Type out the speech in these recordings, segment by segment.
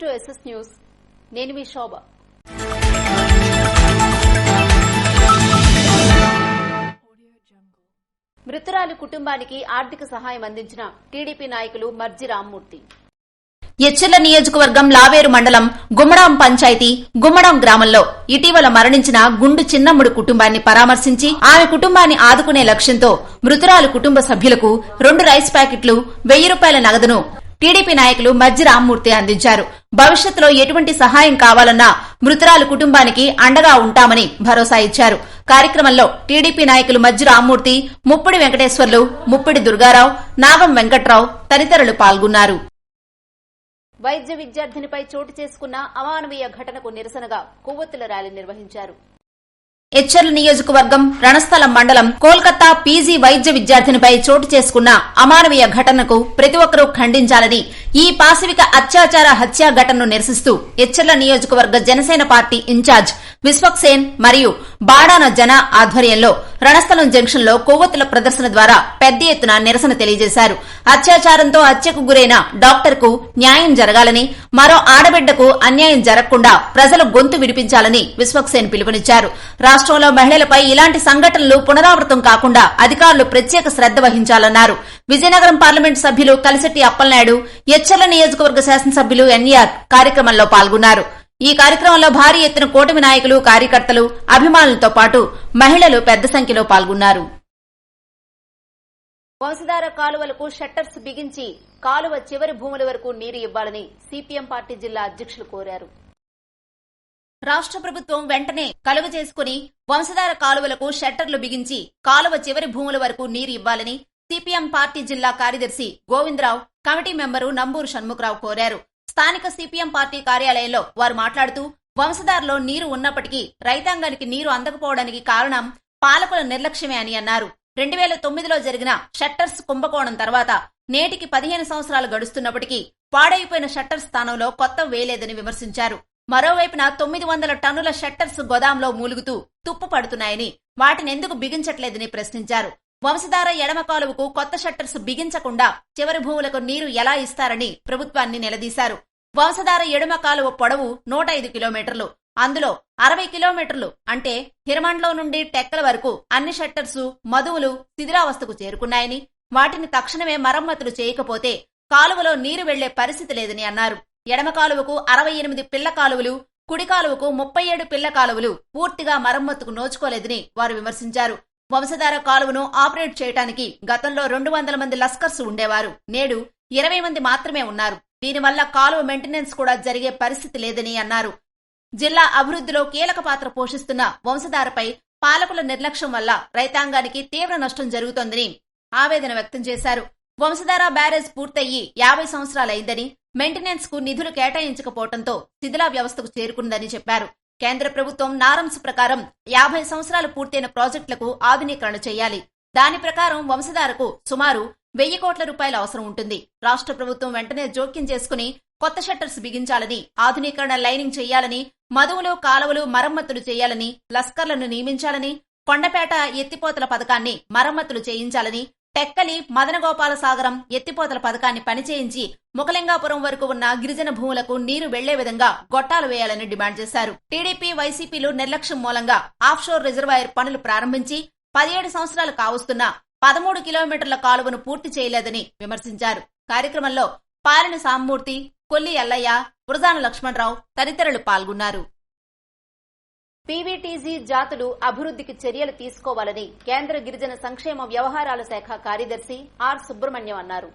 To SS news. నేను మీ శోభ. మృతురాలి కుటుంబానికి ఆర్థిక సహాయం అందించిన టీడీపీ నాయకులు మర్జి రామ్మూర్తి. ఎచ్చెర్ల నియోజకవర్గం లావేరు మండలం గుమ్మడాం పంచాయతీ గుమ్మడాం గ్రామంలో ఇటీవల మరణించిన గుండు చిన్నమ్ముడు కుటుంబాన్ని పరామర్శించి ఆమె కుటుంబాన్ని ఆదుకునే లక్ష్యంతో మృతురాలు కుటుంబ సభ్యులకు 2 రైస్ ప్యాకెట్లు 1000 రూపాయల నగదును టీడీపీ నాయకులు మర్జి రామ్మూర్తి అందించారు. భవిష్యత్తులో ఎటువంటి సహాయం కావాలన్నా మృతురాలు కుటుంబానికి అండగా ఉంటామని భరోసా ఇచ్చారు. కార్యక్రమంలో టీడీపీ నాయకులు మర్జి రామ్మూర్తి, ముప్పిడి వెంకటేశ్వర్లు, ముప్పిడి దుర్గారావు, నాగం వెంకట్రావు తదితరులు పాల్గొన్నారు. వైద్య విద్యార్థినిపై చోటు చేసుకున్న అమానవీయ ఘటనకు నిరసనగా కొవ్వొత్తుల ర్యాలీ నిర్వహించారు. ఎచ్చెర్ల నియోజకవర్గం రణస్థలం మండలం కోల్కతా పీజీ వైద్య విద్యార్థినిపై చోటు చేసుకున్న అమానవీయ ఘటనకు ప్రతి ఒక్కరూ ఖండించాలని, ఈ పాశవిక అత్యాచార హత్యా ఘటనను నిరసిస్తూ ఎచ్చెర్ల నియోజకవర్గ జనసేన పార్టీ ఇన్ఛార్జ్ విశ్వక్సేన్ మరియు బాడాన జన ఆధ్వర్యంలో రణస్థలం జంక్షన్ లో కొవ్వొత్తుల ప్రదర్శన ద్వారా పెద్ద ఎత్తున నిరసన తెలియజేశారు. అత్యాచారంతో హత్యకు గురైన డాక్టర్ కు న్యాయం జరగాలని, మరో ఆడబిడ్డకు అన్యాయం జరగకుండా ప్రజలు గొంతు విడిపించాలని విశ్వక్సేన్ పిలుపునిచ్చారు. రాష్ట్రంలో మహిళలపై ఇలాంటి సంఘటనలు పునరావృతం కాకుండా అధికారులు ప్రత్యేక శ్రద్ధ వహించాలన్నారు. విజయనగరం పార్లమెంటు సభ్యులు కలిశెట్టి అప్పలనాయుడు, ఎచ్చెర్ల నియోజకవర్గ శాసనసభ్యులు ఎన్ఈఆర్ కార్యక్రమంలో పాల్గొన్నారు. ఈ కార్యక్రమంలో భారీ ఎత్తున కూటమి నాయకులు, కార్యకర్తలు, అభిమానులతో పాటు మహిళలు పెద్ద సంఖ్యలో పాల్గొన్నారు. వంశధార కాలువలకు షట్టర్స్ బిగించి కాలువ చివరి భూముల వరకు నీరు ఇవ్వాలని సిపిఎం పార్టీ జిల్లా అధ్యక్షులు కోరారు. రాష్ట్ర ప్రభుత్వం వెంటనే కలుగ చేసుకుని వంశధార కాలువలకు షట్టర్లు బిగించి కాలువ చివరి భూముల వరకు నీరు ఇవ్వాలని సిపిఎం పార్టీ జిల్లా కార్యదర్శి గోవిందరావు, కమిటీ మెంబరు నంబూరు షణ్ముఖరావు కోరారు. స్థానిక సిపిఎం పార్టీ కార్యాలయంలో వారు మాట్లాడుతూ, వంశధారలో నీరు ఉన్నప్పటికీ రైతాంగానికి నీరు అందకపోవడానికి కారణం పాలకుల నిర్లక్ష్యమే అని అన్నారు. 2009లో జరిగిన షట్టర్స్ కుంభకోణం తర్వాత నేటికి 15 సంవత్సరాలు గడుస్తున్నప్పటికీ పాడైపోయిన షట్టర్ స్థానంలో కొత్త వేలేదని విమర్శించారు. మరోవైపున 900 టన్నుల షట్టర్స్ గోదాంలో మూలుగుతూ తుప్పు పడుతున్నాయని, వాటినెందుకు బిగించట్లేదని ప్రశ్నించారు. వంశధార ఎడమ కాలువకు కొత్త షట్టర్స్ బిగించకుండా చివరి భూములకు నీరు ఎలా ఇస్తారని ప్రభుత్వాన్ని నిలదీశారు. వంశధార ఎడమ కాలువ పొడవు 105 కిలోమీటర్లు. అందులో 60 కిలోమీటర్లు అంటే హిరమండ్లో నుండి టెక్కల వరకు అన్ని షట్టర్స్ మధువులు శిథిలావస్థకు చేరుకున్నాయని, వాటిని తక్షణమే మరమ్మతులు చేయకపోతే కాలువలో నీరు వెళ్లే పరిస్థితి లేదని అన్నారు. ఎడమ కాలువకు 68 పిల్ల కాలువలు, కుడి కాలువకు 37 పిల్ల కాలువలు పూర్తిగా మరమ్మతుకు నోచుకోలేదని వారు విమర్శించారు. వంశధార కాలువను ఆపరేట్ చేయడానికి గతంలో 200 మంది లస్కర్స్ ఉండేవారు. నేడు 20 మంది మాత్రమే ఉన్నారు. దీనివల్ల కాలువ మెయింటెనెన్స్ కూడా జరిగే పరిస్థితి లేదని అన్నారు. జిల్లా అభివృద్ధిలో కీలక పాత్ర పోషిస్తున్న వంశధారపై పాలకుల నిర్లక్ష్యం వల్ల రైతాంగానికి తీవ్ర నష్టం జరుగుతోందని ఆవేదన వ్యక్తం చేశారు. వంశధార బ్యారేజ్ పూర్తయ్యి 50 సంవత్సరాలైందని, మెయింటెనెన్స్ కు నిధులు కేటాయించకపోవడంతో శిథిలా వ్యవస్థకు చేరుకుందని చెప్పారు. కేంద్ర ప్రభుత్వం నారమ్స్ ప్రకారం 50 సంవత్సరాలు పూర్తయిన ప్రాజెక్టులకు ఆధునీకరణ చేయాలి. దాని ప్రకారం వంశధారకు సుమారు 1000 కోట్ల రూపాయల అవసరం ఉంటుంది. రాష్ట్ర ప్రభుత్వం వెంటనే జోక్యం చేసుకుని కొత్త షట్టర్స్ బిగించాలని, ఆధునీకరణ లైనింగ్ చేయాలని, మధువులు కాలువలు మరమ్మతులు చేయాలని, లస్కర్లను నియమించాలని, కొండపేట ఎత్తిపోతల పథకాన్ని మరమ్మతులు చేయించాలని, టెక్కలి మదనగోపాల సాగరం ఎత్తిపోతల పథకాన్ని పనిచేయించి ముఖలింగాపురం వరకు ఉన్న గిరిజన భూములకు నీరు వెళ్లే విధంగా గొట్టాలు వేయాలని డిమాండ్ చేశారు. టీడీపీ, వైసీపీలు నిర్లక్ష్యం మూలంగా ఆఫ్షోర్ రిజర్వాయర్ పనులు ప్రారంభించి 17 సంవత్సరాలు కావస్తున్నా 13 కిలోమీటర్ల కాలువను పూర్తి చేయలేదని విమర్శించారు. కార్యక్రమంలో పాలెని సామ్మూర్తి, కొల్లి ఎల్లయ్య, బురజాన లక్ష్మణరావు తదితరులు పాల్గొన్నారు. పీవీటీజీ జాతులు అభివృద్ధికి చర్యలు తీసుకోవాలని కేంద్ర గిరిజన సంక్షేమ వ్యవహారాల శాఖ కార్యదర్శి ఆర్ సుబ్రహ్మణ్యం అన్నారు.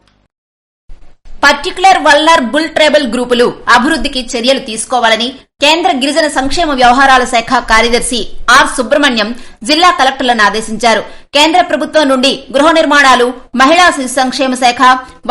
పర్టిక్యులర్ వల్నరబుల్ ట్రైబల్ గ్రూపులు అభివృద్ధికి చర్యలు తీసుకోవాలని కేంద్ర గిరిజన సంక్షేమ వ్యవహారాల శాఖ కార్యదర్శి ఆర్ సుబ్రహ్మణ్యం జిల్లా కలెక్టర్లను ఆదేశించారు. కేంద్ర ప్రభుత్వం నుండి గృహ నిర్మాణాలు, మహిళా శిశు సంక్షేమ శాఖ,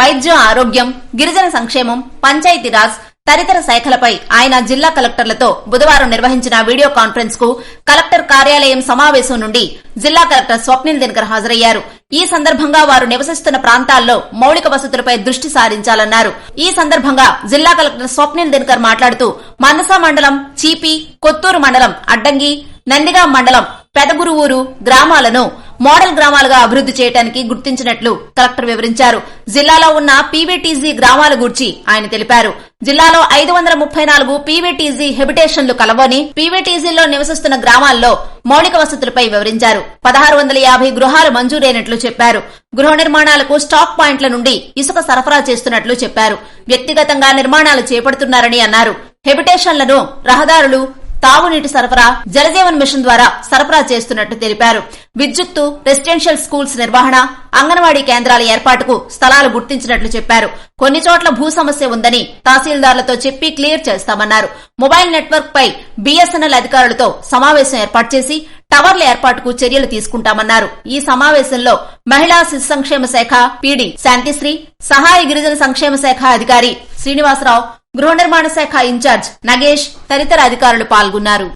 వైద్యం, ఆరోగ్యం, గిరిజన సంక్షేమం, పంచాయతీరాజ్ తదితర శాఖలపై ఆయన జిల్లా కలెక్టర్లతో బుధవారం నిర్వహించిన వీడియో కాన్ఫరెన్స్ కు కలెక్టర్ కార్యాలయం సమావేశం నుండి జిల్లా కలెక్టర్ స్వప్నిల్ దినకర్ హాజరయ్యారు. ఈ సందర్భంగా వారు నివసిస్తున్న ప్రాంతాల్లో మౌలిక వసతులపై దృష్టి సారించాలన్నారు. ఈ సందర్భంగా జిల్లా కలెక్టర్ స్వప్నిల్ దినకర్ మాట్లాడుతూ, మందస మండలం, చీపి, కొత్తూరు మండలం, అడ్డంగి, నందిగాం మండలం, పెదగురువూరు గ్రామాలను మోడల్ గ్రామాలుగా అభివృద్ది చేయడానికి గుర్తించినట్లు కలెక్టర్ వివరించారు. జిల్లాలో ఉన్న పీవీటీజీ గ్రామాల గురించి ఆయన తెలిపారు. జిల్లాలో 534 పీవీటీజీ హెబిటేషన్లు కలవని, పీవీటీజీలో నివసిస్తున్న గ్రామాల్లో మౌలిక వసతులపై వివరించారు. 1650 గృహాలు మంజూరైనట్లు చెప్పారు. గృహ నిర్మాణాలకు స్టాక్ పాయింట్ల నుండి ఇసుక సరఫరా చేస్తున్నట్లు చెప్పారు. వ్యక్తిగతంగా నిర్మాణాలు చేపడుతున్నారని అన్నారు. హెబిటేషన్లను రహదారులు, తాగునీటి సరఫరా, జలజీవన్ మిషన్ ద్వారా సరఫరా చేస్తున్నట్టు తెలిపారు. విద్యుత్తు, రెసిడెన్షియల్ స్కూల్స్ నిర్వహణ, అంగన్వాడీ కేంద్రాల ఏర్పాటుకు స్థలాలు గుర్తించినట్లు చెప్పారు. కొన్ని చోట్ల భూ సమస్య ఉందని తహసీల్దార్లతో చెప్పి క్లియర్ చేస్తామన్నారు. మొబైల్ నెట్వర్క్ పై బీఎస్ఎన్ఎల్ అధికారులతో సమావేశం ఏర్పాటు చేసి టవర్ల ఏర్పాటుకు చర్యలు తీసుకుంటామన్నారు. ఈ సమావేశంలో మహిళా శిశు సంక్షేమ శాఖ పీడీ శాంతిశ్రీ, సహాయ గిరిజన సంక్షేమ శాఖ అధికారి శ్రీనివాసరావు, గృహ నిర్మాణ శాఖ ఇన్ఛార్జ్ నగేష్ తదితర అధికారులు పాల్గొన్నారు.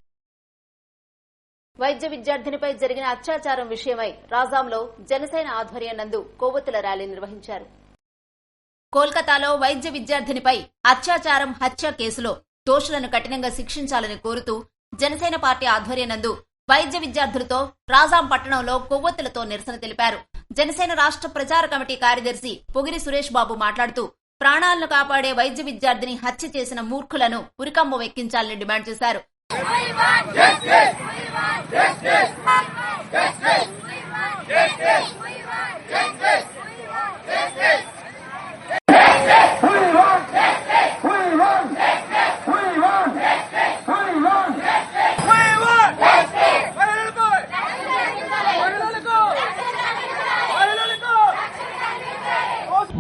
వైద్య విద్యార్థినిపై జరిగిన అత్యాచారం విషయమై రాజాంలో జనసేన ఆధ్వర్యం నందు కొవ్వొత్తుల ర్యాలీ నిర్వహించారు. కోల్కతాలో వైద్య విద్యార్థినిపై అత్యాచారం, హత్య కేసులో దోషులను కఠినంగా శిక్షించాలని కోరుతూ జనసేన పార్టీ ఆధ్వర్యం నందు వైద్య విద్యార్థులతో రాజాం పట్టణంలో కొవ్వొత్తులతో నిరసన తెలిపారు. జనసేన రాష్ట్ర ప్రచార కమిటీ కార్యదర్శి పొగిరి సురేష్ బాబు మాట్లాడుతూ ప్రాణాలను కాపాడే వైద్య విద్యార్థిని హత్య చేసిన మూర్ఖులను ఉరికంబం ఎక్కించాలని డిమాండ్ చేశారు.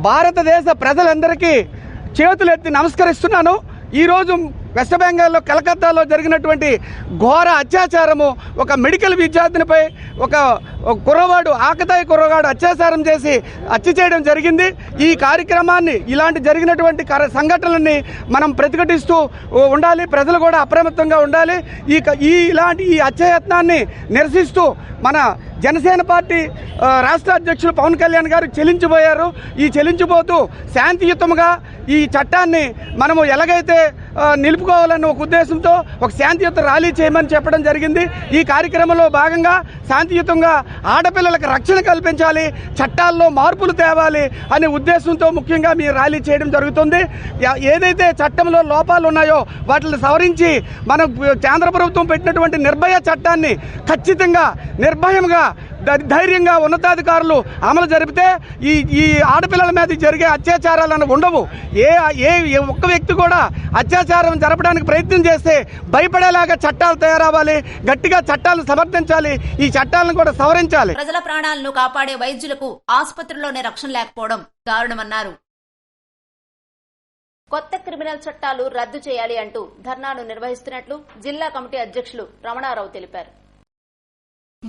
భారతదేశ ప్రజలందరికీ చేతులెత్తి నమస్కరిస్తున్నాను. ఈరోజు వెస్ట్ బెంగాల్లో కలకత్తాలో జరిగినటువంటి ఘోర అత్యాచారము, ఒక మెడికల్ విద్యార్థినిపై ఒక కుర్రవాడు, ఆకతాయి కుర్రవాడు అత్యాచారం చేసి హత్య చేయడం జరిగింది. ఈ కార్యక్రమాన్ని, ఇలాంటి జరిగినటువంటి సంఘటనలని మనం ప్రతిఘటిస్తూ ఉండాలి. ప్రజలు కూడా అప్రమత్తంగా ఉండాలి. ఇలాంటి ఈ హత్యాయత్నాన్ని నిరసిస్తూ మన జనసేన పార్టీ రాష్ట్ర అధ్యక్షులు పవన్ కళ్యాణ్ గారు చెలించిపోయారు. ఈ చెలించిపోతూ శాంతియుతంగా ఈ చట్టాన్ని మనము ఎలాగైతే నిలుపుకోవాలన్న ఒక ఉద్దేశంతో ఒక శాంతియుత ర్యాలీ చేయమని చెప్పడం జరిగింది. ఈ కార్యక్రమంలో భాగంగా శాంతియుతంగా ఆడపిల్లలకు రక్షణ కల్పించాలి, చట్టాల్లో మార్పులు తేవాలి అనే ఉద్దేశంతో ముఖ్యంగా మీ ర్యాలీ చేయడం జరుగుతుంది. ఏదైతే చట్టంలో లోపాలు ఉన్నాయో వాటిని సవరించి మనం కేంద్ర ప్రభుత్వం పెట్టినటువంటి నిర్భయ చట్టాన్ని ఖచ్చితంగా, నిర్భయంగా, ధైర్యంగా ఉన్నతాధికారులు అమలు జరిపితే ఈ ఆడపిల్లల మీద జరిగే అత్యాచారాలను ఉండవు. ఏ ఒక్క వ్యక్తి కూడా అత్యాచారం జరపడానికి ప్రయత్నం చేస్తే భయపడేలాగా చట్టాలు తయారవ్వాలి, గట్టిగా చట్టాలను సమర్థించాలి, ఈ చట్టాలను కూడా సవరించాలి. ప్రజల ప్రాణాలను కాపాడే వైద్యులకు ఆసుపత్రుల్లోనే రక్షణ లేకపోవడం దారుణమన్నారు. కొత్త క్రిమినల్ చట్టాలు రద్దు చేయాలి అంటూ ధర్నాను నిర్వహిస్తున్నట్లు జిల్లా కమిటీ అధ్యక్షులు రమణారావు తెలిపారు.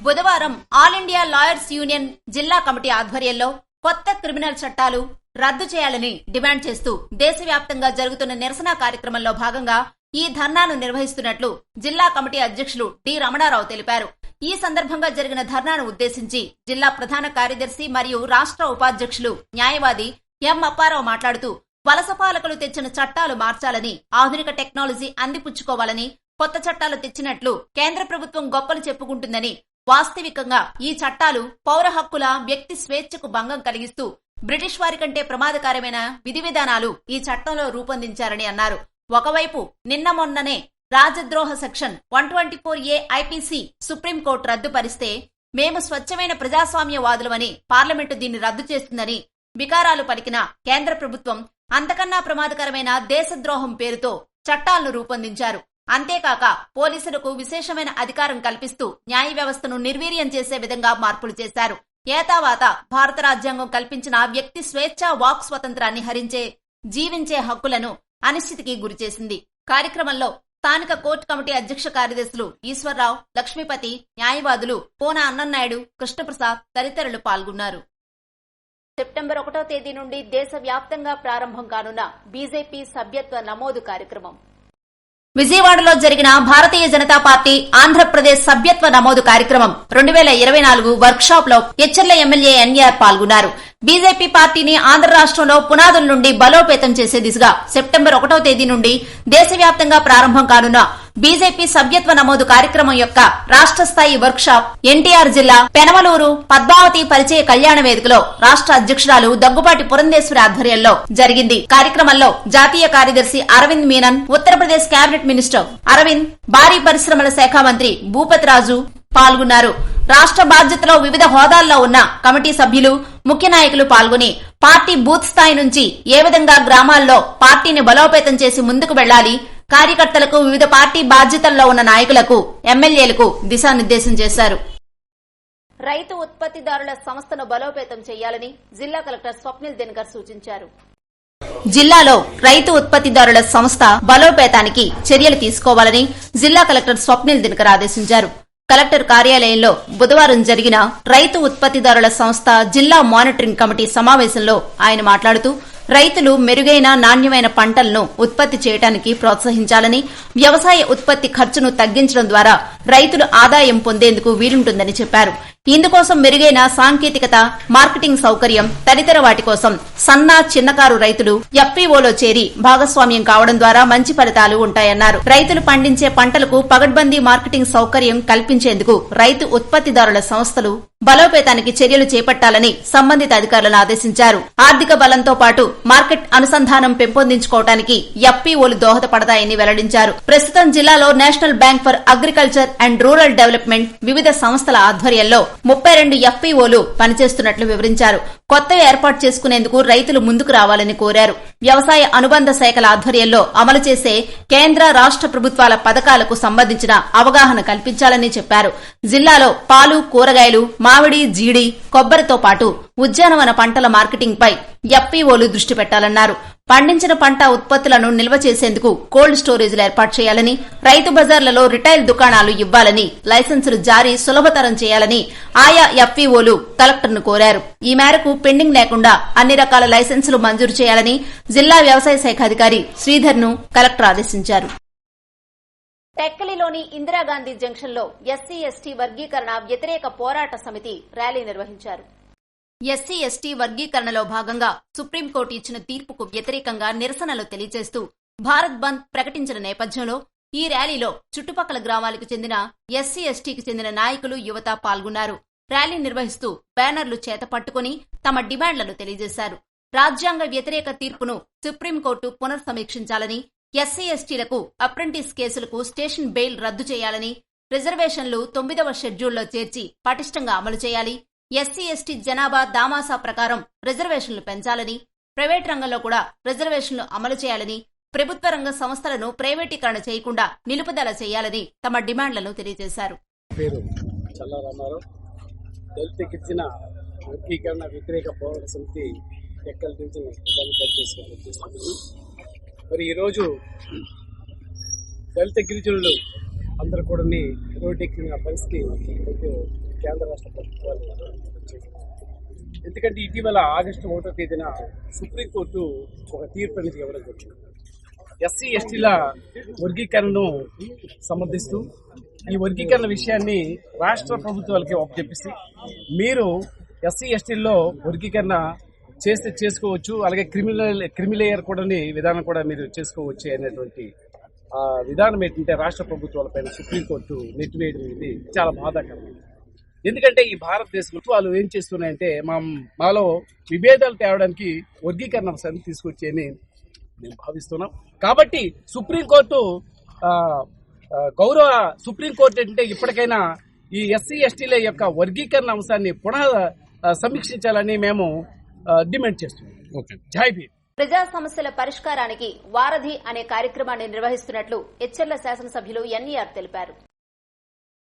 బుధవారం ఆల్ ఇండియా లాయర్స్ యూనియన్ జిల్లా కమిటీ ఆధ్వర్యంలో కొత్త క్రిమినల్ చట్టాలు రద్దు చేయాలని డిమాండ్ చేస్తూ దేశవ్యాప్తంగా జరుగుతున్న నిరసన కార్యక్రమంలో భాగంగా ఈ ధర్నాను నిర్వహిస్తున్నట్లు జిల్లా కమిటీ అధ్యక్షులు డి రమణారావు తెలిపారు. ఈ సందర్భంగా జరిగిన ధర్నాను ఉద్దేశించి జిల్లా ప్రధాన కార్యదర్శి మరియు రాష్ట్ర ఉపాధ్యక్షులు న్యాయవాది ఎం అప్పారావు మాట్లాడుతూ వలస పాలకులు తెచ్చిన చట్టాలు మార్చాలని, ఆధునిక టెక్నాలజీ అందిపుచ్చుకోవాలని కొత్త చట్టాలు తెచ్చినట్లు కేంద్ర ప్రభుత్వం గొప్పలు చెప్పుకుంటుందని, వాస్తవికంగా ఈ చట్టాలు పౌర హక్కుల, వ్యక్తి స్వేచ్ఛకు భంగం కలిగిస్తూ బ్రిటిష్ వారి కంటే ప్రమాదకరమైన విధి విధానాలు ఈ చట్టంలో రూపొందించారని అన్నారు. ఒకవైపు నిన్న మొన్ననే రాజద్రోహ సెక్షన్ 124A ఐపీసీ సుప్రీంకోర్టు రద్దుపరిస్తే మేము స్వచ్ఛమైన ప్రజాస్వామ్యవాదులమని పార్లమెంటు దీన్ని రద్దు చేస్తుందని వికారాలు పలికిన కేంద్ర ప్రభుత్వం అంతకన్నా ప్రమాదకరమైన దేశద్రోహం పేరుతో చట్టాలను రూపొందించారు. అంతేకాక పోలీసులకు విశేషమైన అధికారం కల్పిస్తూ న్యాయ వ్యవస్థను నిర్వీర్యం చేసే విధంగా మార్పులు చేశారు. ఏతావాత భారత రాజ్యాంగం కల్పించిన వ్యక్తి స్వేచ్ఛ, వాక్ స్వతంత్రాన్ని హరించే, జీవించే హక్కులను అనిశ్చితికి గురిచేసింది. కార్యక్రమంలో స్థానిక కోర్టు కమిటీ అధ్యక్ష కార్యదర్శులు ఈశ్వర్రావు, లక్ష్మీపతి, న్యాయవాదులు పోన అన్నన్నాయుడు, కృష్ణప్రసాద్ తదితరులు పాల్గొన్నారు. సెప్టెంబర్ 1వ తేదీ నుండి దేశవ్యాప్తంగా ప్రారంభం కానున్న బీజేపీ సభ్యత్వ నమోదు కార్యక్రమం. విజయవాడలో జరిగిన భారతీయ జనతా పార్టీ ఆంధ్రప్రదేశ్ సభ్యత్వ నమోదు కార్యక్రమం 2024 వర్క్ షాప్ లో ఎచ్చెర్ల ఎమ్మెల్యే ఎన్ఆర్ పాల్గొన్నారు. బీజేపీ పార్టీని ఆంధ్ర రాష్ట్రంలో పునాదుల నుండి బలోపేతం చేసే దిశగా సెప్టెంబర్ 1వ తేదీ నుండి దేశవ్యాప్తంగా ప్రారంభం కానున్న బీజేపీ సభ్యత్వ నమోదు కార్యక్రమం యొక్క రాష్ట్ర స్థాయి వర్క్ షాప్ ఎన్టీఆర్ జిల్లా పెనమలూరు పద్మావతి పరిచయ కళ్యాణ వేదికలో రాష్ట్ర అధ్యక్షురాలు దగ్గుబాటి పురంధేశ్వరి ఆధ్వర్యంలో జరిగింది. కార్యక్రమంలో జాతీయ కార్యదర్శి అరవింద్ మీనన్, ఉత్తరప్రదేశ్ కేబినెట్ మినిస్టర్ అరవింద్, భారీ పరిశ్రమల శాఖ మంత్రి భూపతి రాజు పాల్గొన్నారు. రాష్ట్ర బాధ్యతలో వివిధ హోదాల్లో ఉన్న కమిటీ సభ్యులు, ముఖ్య నాయకులు పాల్గొని పార్టీ బూత్ స్థాయి నుంచి ఏ విధంగా గ్రామాల్లో పార్టీని బలోపేతం చేసి ముందుకు వెళ్లాలి, కార్యకర్తలకు, వివిధ పార్టీ బాధ్యతల్లో ఉన్న నాయకులకు, ఎమ్మెల్యేలకు దిశానిర్దేశం చేశారు. రైతు ఉత్పత్తిదారుల సంస్థను బలోపేతం చేయాలని జిల్లా కలెక్టర్ స్వప్నిల్ దినకర్ సూచించారు. జిల్లాలో రైతు ఉత్పత్తిదారుల సంస్థ బలోపేతానికి చర్యలు తీసుకోవాలని జిల్లా కలెక్టర్ స్వప్నిల్ దినకర్ ఆదేశించారు. కలెక్టర్ కార్యాలయంలో బుధవారం జరిగిన రైతు ఉత్పత్తిదారుల సంస్థ జిల్లా మానిటరింగ్ కమిటీ సమావేశంలో ఆయన మాట్లాడుతూ రైతులు మెరుగైన నాణ్యమైన పంటలను ఉత్పత్తి చేయడానికి ప్రోత్సహించాలని, వ్యవసాయ ఉత్పత్తి ఖర్చును తగ్గించడం ద్వారా రైతులు ఆదాయం పొందేందుకు వీలుంటుందని చెప్పారు. ఇందుకోసం మెరుగైన సాంకేతికత, మార్కెటింగ్ సౌకర్యం తదితర వాటి కోసం సన్న, చిన్నకారు రైతులు ఎఫ్పీఓలో చేరి భాగస్వామ్యం కావడం ద్వారా మంచి ఫలితాలు ఉంటాయన్నారు. రైతులు పండించే పంటలకు పగడ్బందీ మార్కెటింగ్ సౌకర్యం కల్పించేందుకు రైతు ఉత్పత్తిదారుల సంస్థలు బలోపేతానికి చర్యలు చేపట్టాలని సంబంధిత అధికారులను ఆదేశించారు. ఆర్థిక బలంతో పాటు మార్కెట్ అనుసంధానం పెంపొందించుకోవడానికి ఎఫ్పీఓలు దోహదపడతాయని వెల్లడించారు. ప్రస్తుతం జిల్లాలో national bank for agriculture and rural development వివిధ సంస్థల ఆధ్వర్యంలో 32 ఎఫ్పీఓలు పనిచేస్తున్నట్లు వివరించారు. కొత్తగా ఏర్పాటు చేసుకునేందుకు రైతులు ముందుకు రావాలని కోరారు. వ్యవసాయ అనుబంధ శాఖల ఆధ్వర్యంలో అమలు చేసే కేంద్ర, రాష్ట్ర ప్రభుత్వాల పథకాలకు సంబంధించిన అవగాహన కల్పించాలని చెప్పారు. జిల్లాలో పాలు, కూరగాయలు, మామిడి, జీడి, కొబ్బరితో పాటు ఉద్యానవన పంటల మార్కెటింగ్ పై ఎఫ్పీఓలు దృష్టి పెట్టాలన్నారు. పండించిన పంట ఉత్పత్తులను నిల్వ చేసేందుకు కోల్డ్ స్టోరేజీలు ఏర్పాటు చేయాలని, రైతు బజార్లలో రిటైల్ దుకాణాలు ఇవ్వాలని, లైసెన్సులు జారీ సులభతరం చేయాలని ఆయా ఎఫ్పీఓలు కలెక్టర్ను కోరారు. ఈ మేరకు పెండింగ్ లేకుండా అన్ని రకాల లైసెన్సులు మంజూరు చేయాలని జిల్లా వ్యవసాయ శాఖ అధికారి శ్రీధర్ను కలెక్టర్ ఆదేశించారు. టెక్కలిలోని ఇందిరాగాంధీ జంక్షన్లో ఎస్సీ ఎస్టీ వర్గీకరణ వ్యతిరేక పోరాట సమితి ర్యాలీ నిర్వహించారు. ఎస్సీ ఎస్టీ వర్గీకరణలో భాగంగా సుప్రీంకోర్టు ఇచ్చిన తీర్పుకు వ్యతిరేకంగా నిరసనలు తెలియజేస్తూ భారత్ బంద్ ప్రకటించిన నేపథ్యంలో ఈ ర్యాలీలో చుట్టుపక్కల గ్రామాలకు చెందిన ఎస్సీ ఎస్టీకి చెందిన నాయకులు, యువత పాల్గొన్నారు. ర్యాలీ నిర్వహిస్తూ బ్యానర్లు చేతపట్టుకుని తమ డిమాండ్లను తెలియజేశారు. రాజ్యాంగ వ్యతిరేక తీర్పును సుప్రీంకోర్టు పునర్సమీక్షించాలని, ఎస్సీ ఎస్టీలకు అప్రెంటిస్ కేసులకు స్టేషన్ బెయిల్ రద్దు చేయాలని, రిజర్వేషన్లు 9వ షెడ్యూల్లో చేర్చి పటిష్టంగా అమలు చేయాలి, ఎస్సీ ఎస్టీ జనాభా దామాసా ప్రకారం రిజర్వేషన్లు పెంచాలని, ప్రైవేట్ రంగంలో కూడా రిజర్వేషన్లు అమలు చేయాలని, ప్రభుత్వ రంగ సంస్థలను ప్రైవేటీకరణ చేయకుండా నిలుపుదల చేయాలని తమ డిమాండ్లను తెలియజేశారు. దళిత గిరిజన వర్గీకరణ వ్యతిరేక పోరాట సమితి టెక్కల్ నుంచి మరి ఈరోజు దళిత గిరిజనులు అందరూ కూడా రోడ్డెక్కిన పరిస్థితి కేంద్ర రాష్ట్ర ప్రభుత్వాలు. ఎందుకంటే ఇటీవల ఆగస్టు 1వ తేదీన సుప్రీంకోర్టు ఒక తీర్పు అనేది ఇవ్వడం జరిగింది. ఎస్సీ ఎస్టీల వర్గీకరణను సమర్థిస్తూ ఈ వర్గీకరణ విషయాన్ని రాష్ట్ర ప్రభుత్వాలకి ఒప్పజెప్పిస్తే మీరు ఎస్సీ ఎస్టీల్లో వర్గీకరణ చేస్తే చేసుకోవచ్చు, అలాగే క్రిమిలేయర్ కూడా విధానం కూడా మీరు చేసుకోవచ్చు అనేటువంటి విధానం ఏంటంటే రాష్ట్ర ప్రభుత్వాలపైన సుప్రీంకోర్టు నెట్టివేయడం అనేది చాలా బాధాకరమైనది. ఎందుకంటే ఈ భారతదేశంలో వాళ్ళు ఏం చేస్తున్నాయంటే మాలో విభేదాలు తేవడానికి వర్గీకరణ అంశాన్ని తీసుకొచ్చేయని మేము భావిస్తున్నాం. కాబట్టి సుప్రీంకోర్టు సుప్రీంకోర్టు ఏంటంటే ఇప్పటికైనా ఈ ఎస్సీ ఎస్టీల యొక్క వర్గీకరణ అంశాన్ని పునః సమీక్షించాలని మేము డిమాండ్ చేస్తున్నాం. జై భీమ్. ప్రజా సమస్యల పరిష్కారానికి వారధి అనే కార్యక్రమాన్ని నిర్వహిస్తున్నట్లు ఎచ్చెర్ల శాసనసభ్యులు ఎన్ఈఆర్ తెలిపారు.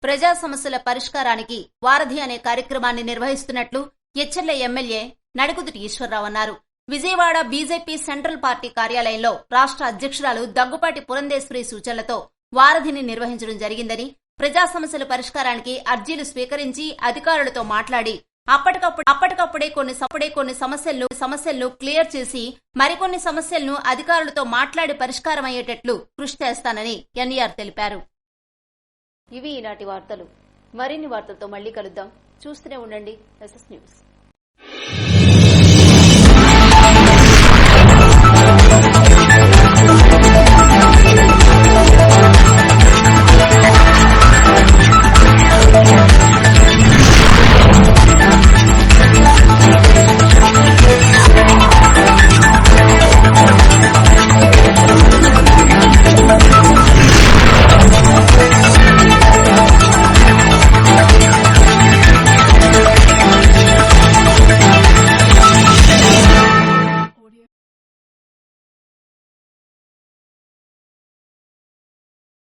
ప్రజా సమస్యల పరిష్కారానికి వారధి అనే కార్యక్రమాన్ని నిర్వహిస్తున్నట్లు ఎచ్చెర్ల ఎమ్మెల్యే నడుకుదుటి ఈశ్వరరావు అన్నారు. విజయవాడ బీజేపీ సెంట్రల్ పార్టీ కార్యాలయంలో రాష్ట్ర అధ్యక్షురాలు దగ్గుపాటి పురంధేశ్వరి సూచనలతో వారధిని నిర్వహించడం జరిగిందని, ప్రజా సమస్యల పరిష్కారానికి అర్జీలు స్వీకరించి అధికారులతో మాట్లాడి అప్పటికప్పుడే కొన్ని సమస్యలను క్లియర్ చేసి మరికొన్ని సమస్యలను అధికారులతో మాట్లాడి పరిష్కారం అయ్యేటట్లు కృషి చేస్తానని ఎన్ఈఆర్ తెలిపారు. ఇవి ఈనాటి వార్తలు. మరిన్ని వార్తలతో మళ్లీ కలుద్దాం. చూస్తూనే ఉండండి ఎస్ఎస్ న్యూస్.